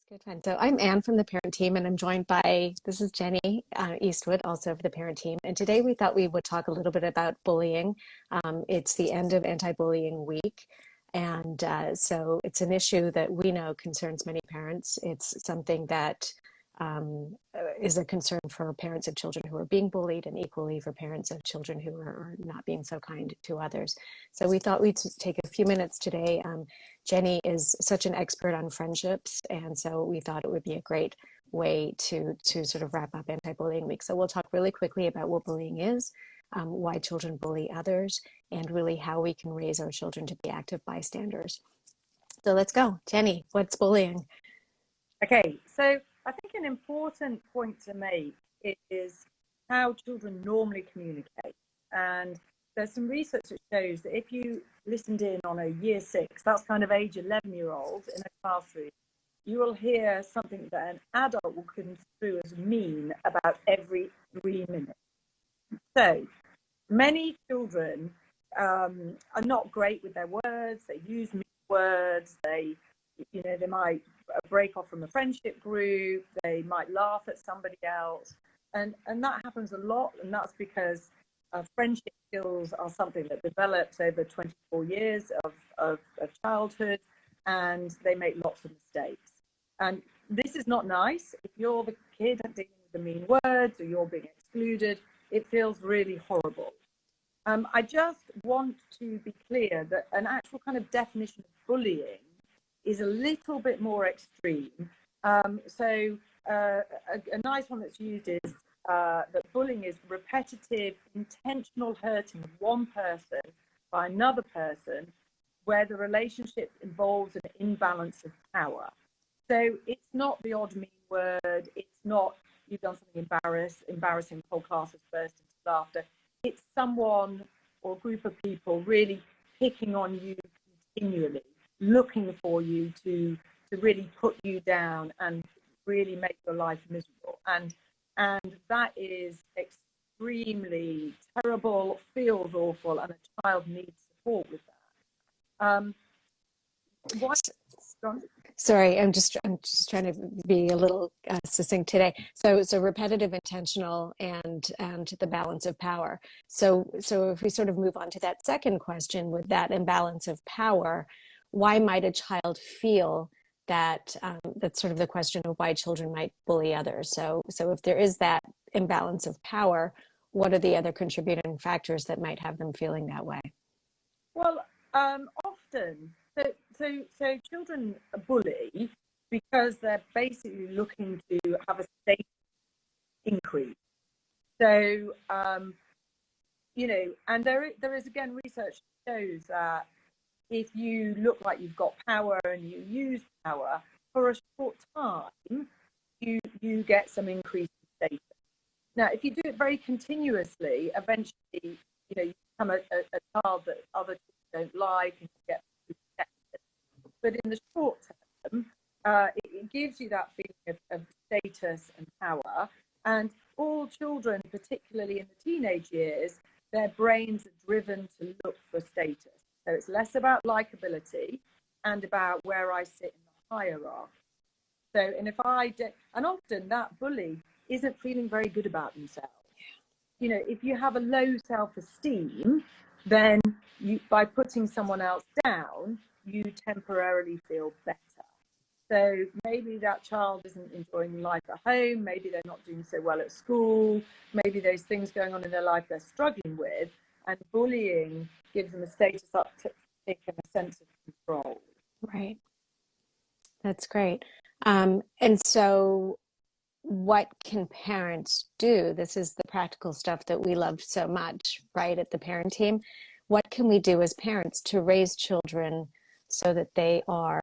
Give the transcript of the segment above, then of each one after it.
Good fun. So I'm Anne from the parent team, and I'm joined by, this is Jenny Eastwood, also of the parent team. And today we thought we would talk a little bit about bullying. It's the end of anti-bullying week. And so it's an issue that we know concerns many parents. It's something that is a concern for parents of children who are being bullied, and equally for parents of children who are not being so kind to others. So we thought we'd take a few minutes today. Jenny is such an expert on friendships, and so we thought it would be a great way to sort of wrap up Anti-Bullying Week. So we'll talk really quickly about what bullying is, why children bully others, and really how we can raise our children to be active bystanders. So let's go. Jenny, what's bullying? Okay, so I think an important point to make is how children normally communicate. And there's some research that shows that if you listened in on a year 6, that's kind of age 11-year-old in a classroom, you will hear something that an adult will construe as mean about every 3 minutes. So many children are not great with their words. They use mean words. They might break off from a friendship group. They might laugh at somebody else. And that happens a lot. And that's because friendship skills are something that develops over 24 years of childhood, and they make lots of mistakes. And this is not nice. If you're the kid dealing with the mean words, or you're being excluded, it feels really horrible. I just want to be clear that an actual kind of definition of bullying is a little bit more extreme. So a nice one that's used is that bullying is repetitive, intentional hurting of one person by another person, where the relationship involves an imbalance of power. So it's not the odd mean word. It's not you've done something embarrassing, the whole class has burst into laughter. It's someone or a group of people really picking on you continually, looking for you to really put you down and really make your life miserable. And that is extremely terrible, feels awful, and a child needs support with that. Sorry, I'm just trying to be a little succinct today. So repetitive, intentional, and the balance of power. So if we sort of move on to that second question, with that imbalance of power, why might a child feel that? That's sort of the question of why children might bully others. So if there is that imbalance of power, what are the other contributing factors that might have them feeling that way? Well, often. So children bully because they're basically looking to have a status increase. So, and there is again research that shows that if you look like you've got power and you use power for a short time, you get some increase in status. Now, if you do it very continuously, eventually, you become a child that other children don't like, and you get rejected. But in the short term, it gives you that feeling of status and power. And all children, particularly in the teenage years, their brains are driven to look for status. So it's less about likability and about where I sit in the hierarchy. So, and often that bully isn't feeling very good about themselves. If you have a low self-esteem, then by putting someone else down, you temporarily feel better. So maybe that child isn't enjoying life at home, maybe they're not doing so well at school, maybe there's things going on in their life they're struggling with, and bullying gives them a status uptick and a sense of control. Right. That's great. And so what can parents do? This is the practical stuff that we love so much, right, at the parent team. What can we do as parents to raise children so that they are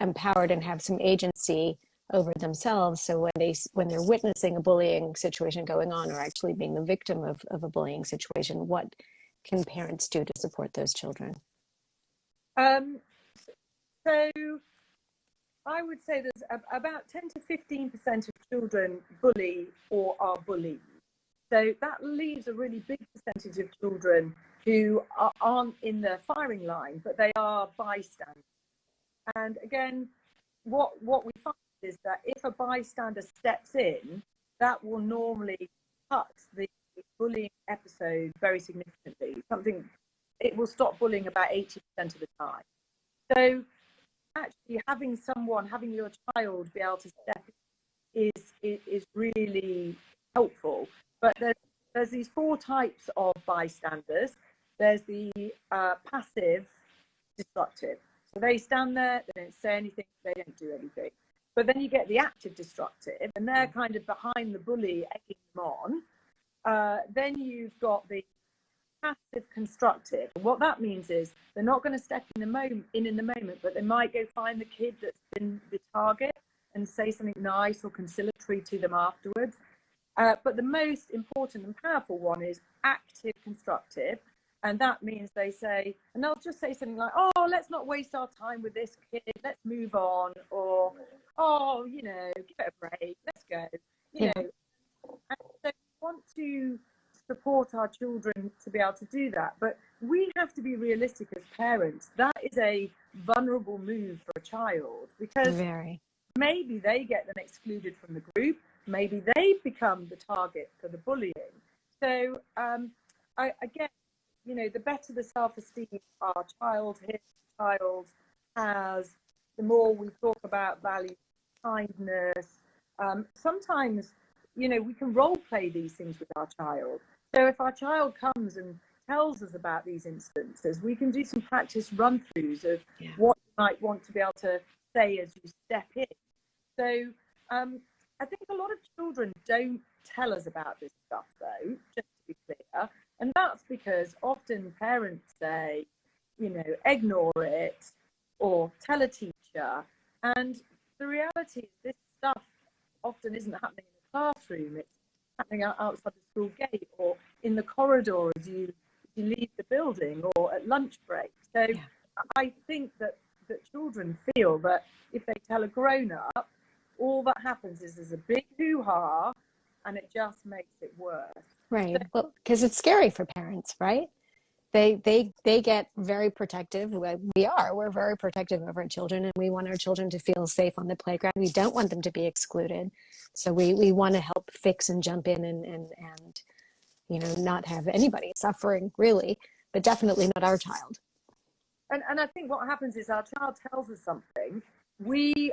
empowered and have some agency over themselves? So when they're witnessing a bullying situation going on, or actually being the victim of a bullying situation, what can parents do to support those children? So I would say there's about 10 to 15% of children bully or are bullied. So that leaves a really big percentage of children who aren't in the firing line, but they are bystanders. And again, what we find is that if a bystander steps in, that will normally cut the bullying episode very significantly. It will stop bullying about 80% of the time. So actually having your child be able to step in is really helpful. But there's these 4 types of bystanders. There's the passive destructive. So they stand there, they don't say anything, they don't do anything. But then you get the active destructive, and they're kind of behind the bully, egging them on. Then you've got the passive constructive. And what that means is they're not going to step in the moment, but they might go find the kid that's been the target and say something nice or conciliatory to them afterwards. But the most important and powerful one is active constructive. And that means they say, and they'll just say something like, oh, let's not waste our time with this kid, let's move on. Or, oh, you know, give it a break, let's go. You know, and so we want to support our children to be able to do that. But we have to be realistic as parents. That is a vulnerable move for a child, because maybe they get them excluded from the group. Maybe they become the target for the bullying. So again, you know, the better the self-esteem our child has, the more we talk about value, kindness. Sometimes, you know, we can role play these things with our child. So if our child comes and tells us about these instances, we can do some practice run-throughs of what you might want to be able to say as you step in. So I think a lot of children don't tell us about this stuff, though, just to be clear. And that's because often parents say, you know, ignore it or tell a teacher. And the reality is this stuff often isn't happening in the classroom. It's happening outside the school gate or in the corridor as you leave the building or at lunch break. So I think that children feel that if they tell a grown-up, all that happens is there's a big hoo-ha and it just makes it worse. Right. Well, because it's scary for parents, right? They get very protective. We're very protective of our children, and we want our children to feel safe on the playground. We don't want them to be excluded. So we want to help fix and jump in and you know, not have anybody suffering, really, but definitely not our child. And I think what happens is our child tells us something.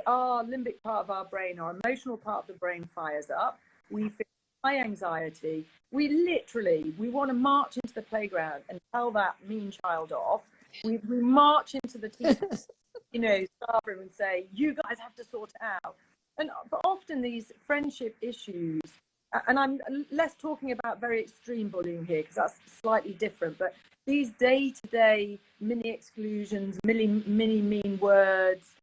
Our limbic part of our brain, our emotional part of the brain fires up. We feel high anxiety. We want to march into the playground and tell that mean child off. We march into the teacher's, you know, staff room and say, you guys have to sort it out. But often these friendship issues, and I'm less talking about very extreme bullying here because that's slightly different, but these day-to-day mini exclusions, mini mean words,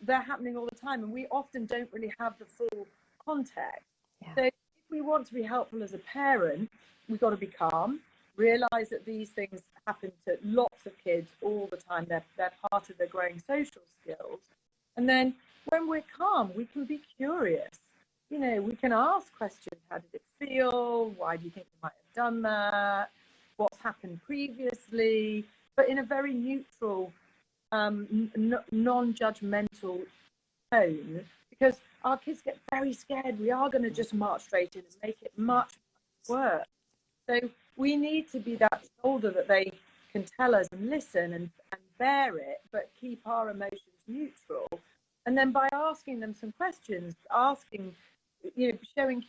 they're happening all the time, and we often don't really have the full context. So if we want to be helpful as a parent, we've got to be calm, realize that these things happen to lots of kids all the time. They're part of their growing social skills. And then when we're calm, we can be curious. You know, we can ask questions. How did it feel? Why do you think you might have done that? What's happened previously? But in a very neutral, non-judgmental tone, because our kids get very scared. We are going to just march straight in and make it much worse. So we need to be that shoulder that they can tell us and listen and bear it, but keep our emotions neutral. And then by asking them some questions, showing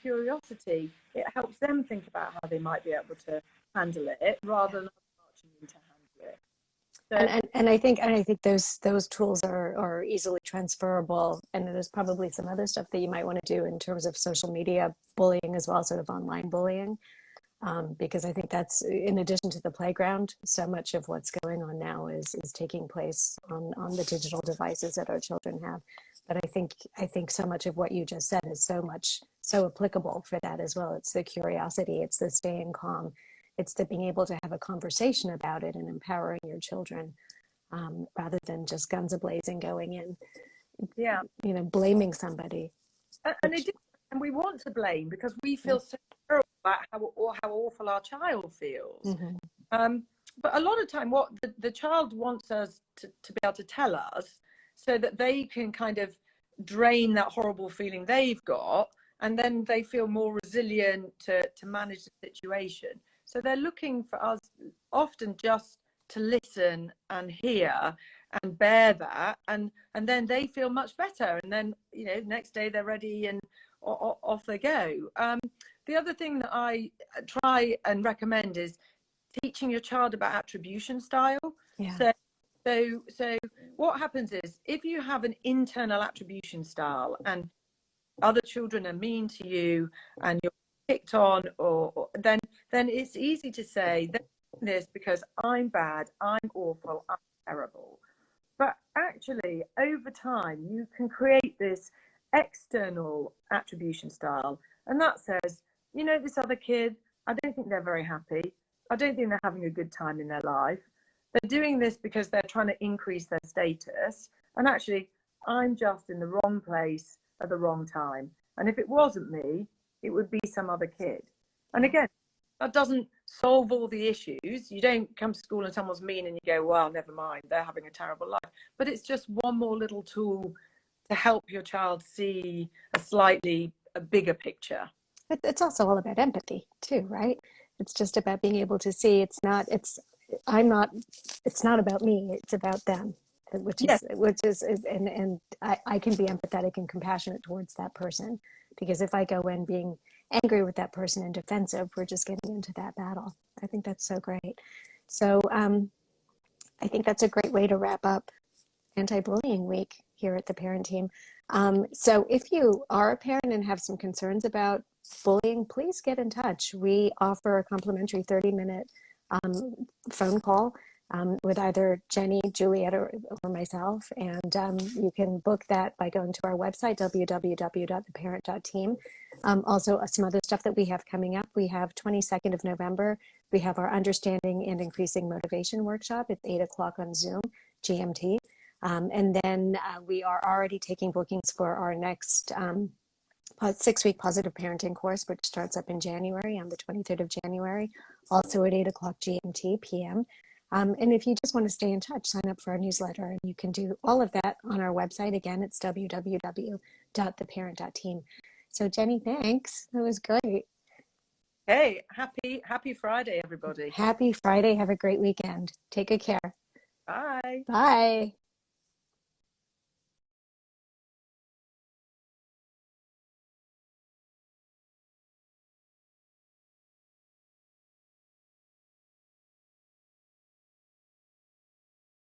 curiosity, it helps them think about how they might be able to handle it rather than marching in to handle it. So, and I think those tools are easily transferable, and there's probably some other stuff that you might want to do in terms of social media bullying as well, sort of online bullying, because I think that's, in addition to the playground, so much of what's going on now is taking place on the digital devices that our children have. But I think so much of what you just said is so applicable for that as well. It's the curiosity, it's the staying calm, it's the being able to have a conversation about it and empowering your children, rather than just guns a-blazing going in, blaming somebody. And we want to blame because we feel so terrible about how awful our child feels. Mm-hmm. But a lot of time what the child wants us to be able to tell us so that they can kind of drain that horrible feeling they've got, and then they feel more resilient to manage the situation. So they're looking for us often just to listen and hear and bear that, and then they feel much better, and then next day they're ready and off they go. The other thing that I try and recommend is teaching your child about attribution style. Yeah. So what happens is, if you have an internal attribution style and other children are mean to you and you're picked on, or then it's easy to say this because I'm bad, I'm awful, I'm terrible. But actually, over time, you can create this external attribution style, and that says, this other kid, I don't think they're very happy. I don't think they're having a good time in their life. They're doing this because they're trying to increase their status. And actually, I'm just in the wrong place at the wrong time. And if it wasn't me, it would be some other kid. And again, that doesn't solve all the issues. You don't come to school and someone's mean and you go, well, never mind, they're having a terrible life. But it's just one more little tool to help your child see a bigger picture. It's also all about empathy too, right? It's just about being able to see it's not about me, it's about them, which is and I can be empathetic and compassionate towards that person, because if I go in being angry with that person and defensive, we're just getting into that battle. I think that's so great. So I think that's a great way to wrap up Anti-Bullying Week here at the Parent Team. So if you are a parent and have some concerns about bullying, please get in touch. We offer a complimentary 30-minute phone call with either Jenny, Juliet, or myself. And you can book that by going to our website, www.theparent.team. Also, some other stuff that we have coming up. We have 22nd of November. We have our Understanding and Increasing Motivation workshop. It's 8 o'clock on Zoom, GMT. And then we are already taking bookings for our next 6-week positive parenting course, which starts up in January, on the 23rd of January, also at 8 o'clock GMT PM. And if you just want to stay in touch, sign up for our newsletter, and you can do all of that on our website. Again, it's www.theparent.team. So Jenny, thanks. That was great. Hey, happy Friday, everybody. Happy Friday. Have a great weekend. Take good care. Bye. Bye.